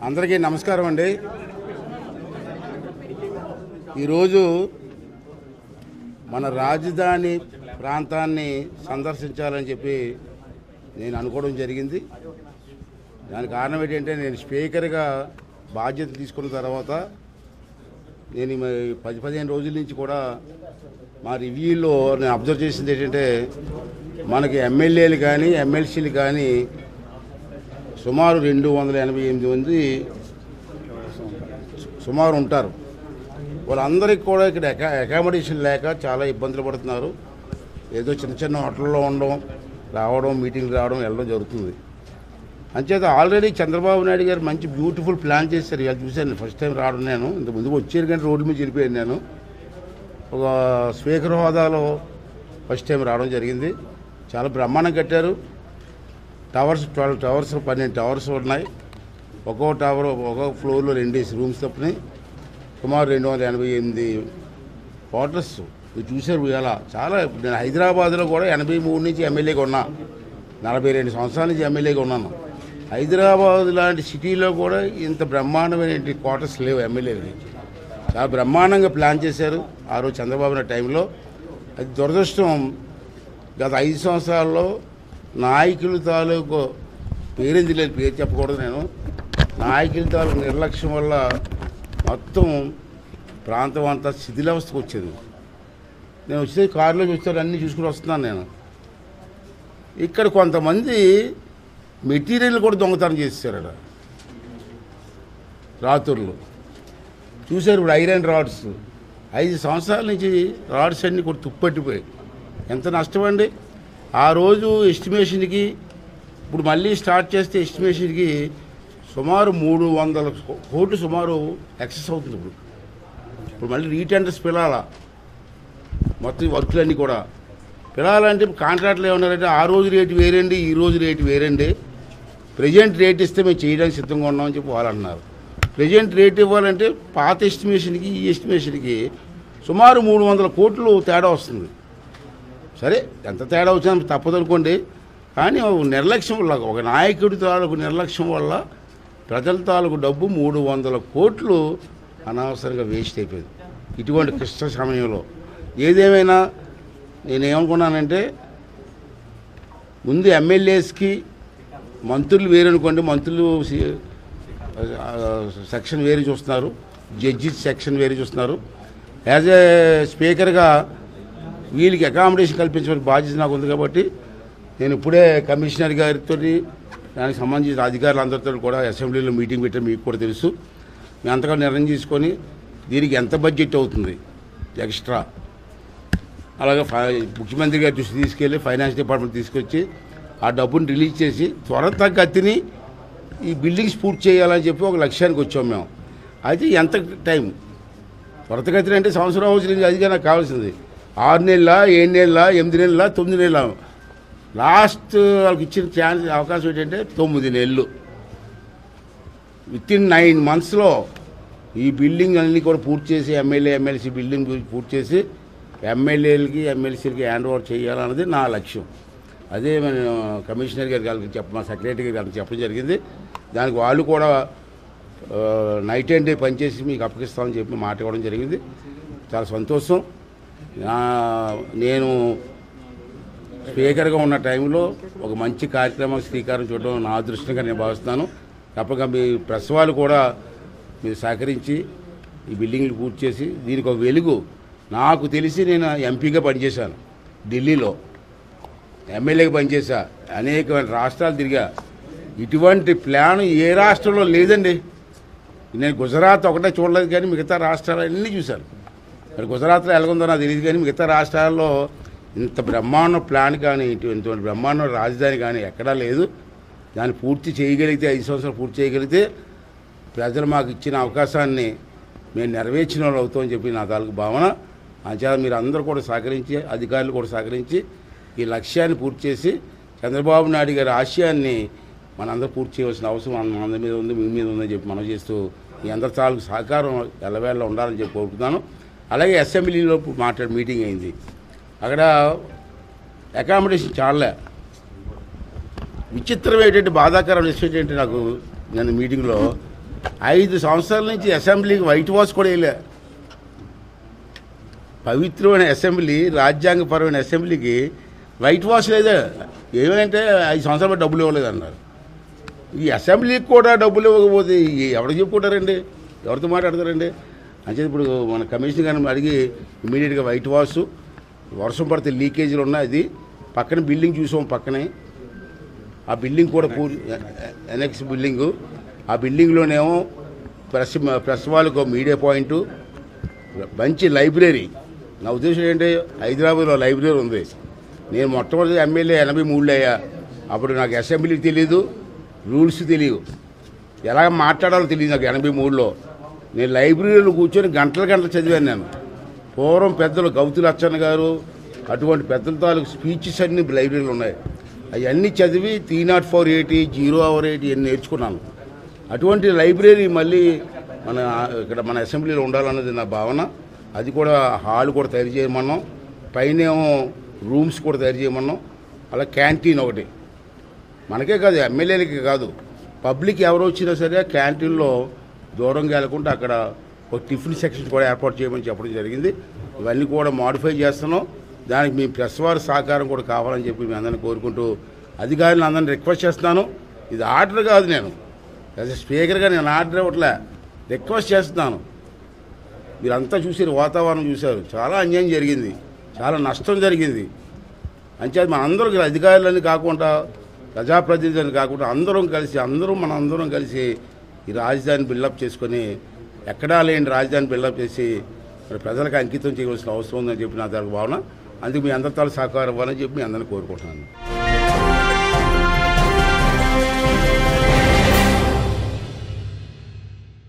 అందరికీ నమస్కారం అండి. ఈరోజు మన రాజధాని ప్రాంతాన్ని సందర్శించాలని చెప్పి నేను అనుకోవడం జరిగింది. దానికి కారణం ఏంటంటే, నేను స్పీకర్గా బాధ్యత తీసుకున్న తర్వాత నేను 10-15 రోజుల నుంచి కూడా మా రివ్యూలో నేను అబ్జర్వ్ చేసింది ఏంటంటే, మనకి ఎమ్మెల్యేలు కానీ ఎమ్మెల్సీలు కానీ సుమారు 288 మంది సుమారు ఉంటారు. వాళ్ళందరికీ కూడా ఇక్కడ అకామిడేషన్ లేక చాలా ఇబ్బందులు పడుతున్నారు. ఏదో చిన్న చిన్న హోటల్లో ఉండడం, రావడం, మీటింగ్లు రావడం, వెళ్ళడం జరుగుతుంది. అంచేత ఆల్రెడీ చంద్రబాబు నాయుడు గారు మంచి బ్యూటిఫుల్ ప్లాన్ చేశారు. ఇలా చూశాను, ఫస్ట్ టైం రావడం. నేను ఇంత ముందుకు వచ్చారు కానీ రోడ్డు మీద వెళ్ళిపోయాను. నేను ఒక స్పీకర్ హోదాలో ఫస్ట్ టైం రావడం జరిగింది. చాలా బ్రహ్మాండం కట్టారు. టవర్స్ 12 టవర్స్ 12 టవర్స్ ఉన్నాయి. ఒక్కో టవర్ ఒక్కొక్క ఫ్లోర్లో 2 రూమ్స్ తప్పని సుమారు 288 క్వార్టర్స్. మీరు చూశారు ఇలా చాలా. నేను హైదరాబాద్లో కూడా 83 నుంచి ఎమ్మెల్యేగా ఉన్నా, 42 సంవత్సరాల నుంచి ఎమ్మెల్యేగా ఉన్నాను. హైదరాబాద్ లాంటి సిటీలో కూడా ఇంత బ్రహ్మాండమైన క్వార్టర్స్ లేవు ఎమ్మెల్యేలకి. చాలా బ్రహ్మాండంగా ప్లాన్ చేశారు ఆ రోజు చంద్రబాబు నాయుడు టైంలో. అది దురదృష్టం, గత 5 సంవత్సరాల్లో నాయకుల తాలూకు పేరేంది లేదు, పేరు చెప్పకూడదు. నేను నాయకుల తాలూకు నిర్లక్ష్యం వల్ల మొత్తం ప్రాంతం అంతా శిథిలావస్థకు వచ్చింది. నేను వచ్చే కారులో చూస్తాను, అన్నీ చూసుకుని వస్తున్నాను. నేను ఇక్కడ కొంతమంది మెటీరియల్ కూడా దొంగతనం చేశారు రాత్రులు. చూశారు ఇప్పుడు ఐరన్ రాడ్స్ 5 సంవత్సరాల నుంచి రాడ్స్ అన్నీ కూడా తుప్పట్టిపోయాయి. ఎంత నష్టం అండి. ఆ రోజు ఎస్టిమేషన్కి ఇప్పుడు మళ్ళీ స్టార్ట్ చేస్తే ఎస్టిమేషన్కి సుమారు 300 కోట్లు సుమారు ఎక్సెస్ అవుతుంది. ఇప్పుడు మళ్ళీ రీటెండర్స్ పిలాలా, మొత్తం వర్క్లన్నీ కూడా పిలాలంటే కాంట్రాక్ట్లు ఏమన్నారంటే, ఆ రోజు రేటు వేరండి, ఈ రోజు రేటు వేరండి, ప్రజెంట్ రేట్ ఇస్తే మేము చేయడానికి సిద్ధంగా ఉన్నామని చెప్పి వాళ్ళు అన్నారు. ప్రజెంట్ రేట్ ఇవ్వాలంటే పాత ఎస్టిమేషన్కి ఈ ఎస్టిమేషన్కి సుమారు 300 కోట్లు తేడా వస్తుంది. సరే, ఎంత తేడా వచ్చినా తప్పదనుకోండి, కానీ నిర్లక్ష్యం వల్ల, ఒక నాయకుడి తాలూకు నిర్లక్ష్యం వల్ల ప్రజల తాలూకు డబ్బు 300 కోట్లు అనవసరంగా వేస్ట్ అయిపోయింది ఇటువంటి క్లిష్ట సమయంలో. ఏదేమైనా నేనేమనుకున్నానంటే, ముందు ఎమ్మెల్యేస్కి మంత్రులు వేరనుకోండి, మంత్రులు సెక్షన్ వేరే చూస్తున్నారు, జడ్జెస్ సెక్షన్ వేరే చూస్తున్నారు. యాజ్ ఏ స్పీకర్గా వీళ్ళకి అకామిడేషన్ కల్పించడానికి బాధ్యత నాకు ఉంది. కాబట్టి నేను ఇప్పుడే కమిషనర్ గారితో, దానికి సంబంధించిన అధికారులందరితో కూడా అసెంబ్లీలో మీటింగ్ పెట్టారు. మీకు కూడా తెలుసు. మేము అంతగా నిర్ణయం తీసుకొని దీనికి ఎంత బడ్జెట్ అవుతుంది ఎక్స్ట్రా, అలాగే ముఖ్యమంత్రి గారి దృష్టి తీసుకెళ్ళి ఫైనాన్స్ డిపార్ట్మెంట్ తీసుకొచ్చి ఆ డబ్బుని రిలీజ్ చేసి త్వరతగతిని ఈ బిల్డింగ్స్ పూర్తి చేయాలని చెప్పి ఒక లక్ష్యానికి వచ్చాం మేము. అయితే ఎంత టైం త్వరతగతిని అంటే సంవత్సరం అవసరం, అదిగా నాకు కావాల్సింది 6 నెలల, 7 నెలల, 8 నెలల, 9 నెలల. లాస్ట్ వాళ్ళకి ఇచ్చిన ఛాన్స్ అవకాశం ఏంటంటే 9 నెలలు. విత్ ఇన్ 9 monthsలో ఈ బిల్డింగ్ అన్నీ కూడా పూర్తి చేసి, ఎమ్మెల్యే ఎమ్మెల్సీ బిల్డింగ్ పూర్తి చేసి ఎమ్మెల్యేలకి ఎమ్మెల్సీలకి హ్యాండ్ ఓవర్ చేయాలన్నది నా లక్ష్యం. అదే మన కమిషనర్ గారికి మా సెక్రటరీ గారికి చెప్పడం జరిగింది. దానికి వాళ్ళు కూడా నైట్ అండ్ డే పనిచేసి మీకు అప్పగిస్తామని చెప్పి మాట ఇవ్వడం జరిగింది. చాలా సంతోషం. నేను స్పీకర్గా ఉన్న టైంలో ఒక మంచి కార్యక్రమం శ్రీకారం చూడడం నా అదృష్టంగా నేను భావిస్తున్నాను. తప్పక మీ ప్రెస్ వాళ్ళు కూడా మీరు సహకరించి ఈ బిల్డింగ్లు పూర్తి చేసి దీనికి ఒక వెలుగు. నాకు తెలిసి నేను ఎంపీగా పనిచేశాను, ఢిల్లీలో ఎమ్మెల్యేగా పనిచేశా, అనేక రాష్ట్రాలు తిరిగా. ఇటువంటి ప్లాన్ ఏ రాష్ట్రంలో లేదండి. నేను గుజరాత్ ఒకటే చూడలేదు కానీ మిగతా రాష్ట్రాలన్నీ చూశాను. మరి గుజరాత్లో ఎలాగుందో నాకు తెలియదు కానీ మిగతా రాష్ట్రాల్లో ఇంత బ్రహ్మాండ ప్లాన్ కానీ ఇటువంటి బ్రహ్మాండ రాజధాని కానీ ఎక్కడా లేదు. దాన్ని పూర్తి చేయగలిగితే, 5 సంవత్సరాలు పూర్తి చేయగలిగితే ప్రజలు మాకు ఇచ్చిన అవకాశాన్ని మేము నెరవేర్చిన వాళ్ళు అవుతామని చెప్పి నా తాలూకు భావన. అంచేత మీరు అందరూ కూడా సహకరించి, అధికారులు కూడా సహకరించి ఈ లక్ష్యాన్ని పూర్తి చేసి చంద్రబాబు నాయుడు గారి ఆశయాన్ని మనందరూ పూర్తి చేయవలసిన అవసరం మన మీద ఉంది, మీ మీద ఉందని చెప్పి మనం చేస్తూ ఈ అందరి తాలూకు సహకారం ఎల్లవేళ ఉండాలని చెప్పి కోరుతున్నాను. అలాగే అసెంబ్లీలో మీటింగ్ అయింది. అక్కడ అకామిడేషన్ చాలా విచిత్రమైనటువంటి బాధాకరమైన విషయం ఏంటంటే, నాకు నేను మీటింగ్లో 5 సంవత్సరాల నుంచి అసెంబ్లీకి వైట్ వాష్ కూడా వేయలే. పవిత్రమైన అసెంబ్లీ, రాజ్యాంగపరమైన అసెంబ్లీకి వైట్ వాష్ లేదా? ఏమంటే 5 సంవత్సరాలు డబ్బులు ఇవ్వలేదు అన్నారు. ఈ అసెంబ్లీకి కూడా డబ్బులు ఇవ్వకపోతే ఎవరికి చెప్పుకుంటారండి? ఎవరితో మాట్లాడతారండి? అంటే ఇప్పుడు మన కమిషనర్ గారిని అడిగి ఇమీడియట్గా వైట్ వాష్, వర్షం పడితే లీకేజీలు ఉన్నాయి. అది పక్కన బిల్డింగ్ చూసాం, పక్కనే ఆ బిల్డింగ్ కూడా ఎన్ఎక్స్ బిల్డింగు. ఆ బిల్డింగ్లోనేమో ప్రెస్ వాళ్ళకు మీడియా పాయింటు, మంచి లైబ్రరీ. నా ఉద్దేశం ఏంటంటే హైదరాబాద్లో లైబ్రరీ ఉంది. నేను మొట్టమొదటి ఎమ్మెల్యే 83లో అయ్యా. అప్పుడు నాకు అసెంబ్లీ తెలియదు, రూల్స్ తెలియదు, ఎలా మాట్లాడాలో తెలియదు నాకు. 83లో నేను లైబ్రరీలో కూర్చొని గంటల చదివాను నేను. పూర్వం పెద్దలు గౌతు లచ్చన్న గారు అటువంటి పెద్దల తాలూకు స్పీచెస్ అన్నీ లైబ్రరీలో ఉన్నాయి. అవన్నీ చదివి 30480, 0/80 ఇవన్నీ నేర్చుకున్నాను. అటువంటి లైబ్రరీ మళ్ళీ మన అసెంబ్లీలో ఉండాలన్నది నా భావన. అది కూడా హాల్ కూడా తయారు చేయమన్నాం, పైనేమో రూమ్స్ కూడా తయారు చేయమన్నాం. అలా క్యాంటీన్ ఒకటి మనకే కాదు, ఎమ్మెల్యేలకి కాదు, పబ్లిక్ ఎవరు వచ్చినా సరే క్యాంటీన్లో దూరంగా వెళ్ళకుండా అక్కడ ఒక టిఫిన్ సెక్షన్ కూడా ఏర్పాటు చేయమని చెప్పడం జరిగింది. ఇవన్నీ కూడా మాడిఫై చేస్తున్నాం. దానికి మీ ప్రెస్ వారి సహకారం కూడా కావాలని చెప్పి మీ అందరిని కోరుకుంటూ అధికారులను అందరినీ రిక్వెస్ట్ చేస్తున్నాను. ఇది ఆర్డర్ కాదు, నేను యాజ్ ఎ స్పీకర్గా నేను ఆర్డర్ ఇవ్వట్లే, రిక్వెస్ట్ చేస్తున్నాను. మీరంతా చూసారు, వాతావరణం చూశారు, చాలా అన్యాయం జరిగింది, చాలా నష్టం జరిగింది. అంచేది మనందరం అధికారులని కాకుండా, ప్రజాప్రతినిధులని కాకుండా మనందరం కలిసి ఈ రాజధాని బిల్డప్ చేసుకొని, ఎక్కడా లేని రాజధాని బిల్డప్ చేసి మరి ప్రజలకు అంకితం చేయవలసిన అవసరం ఉందని చెప్పి నా భావన. అందుకు మీ అందరితో సహకారం ఇవ్వాలని చెప్పి మీ అందరిని కోరుకుంటున్నాను.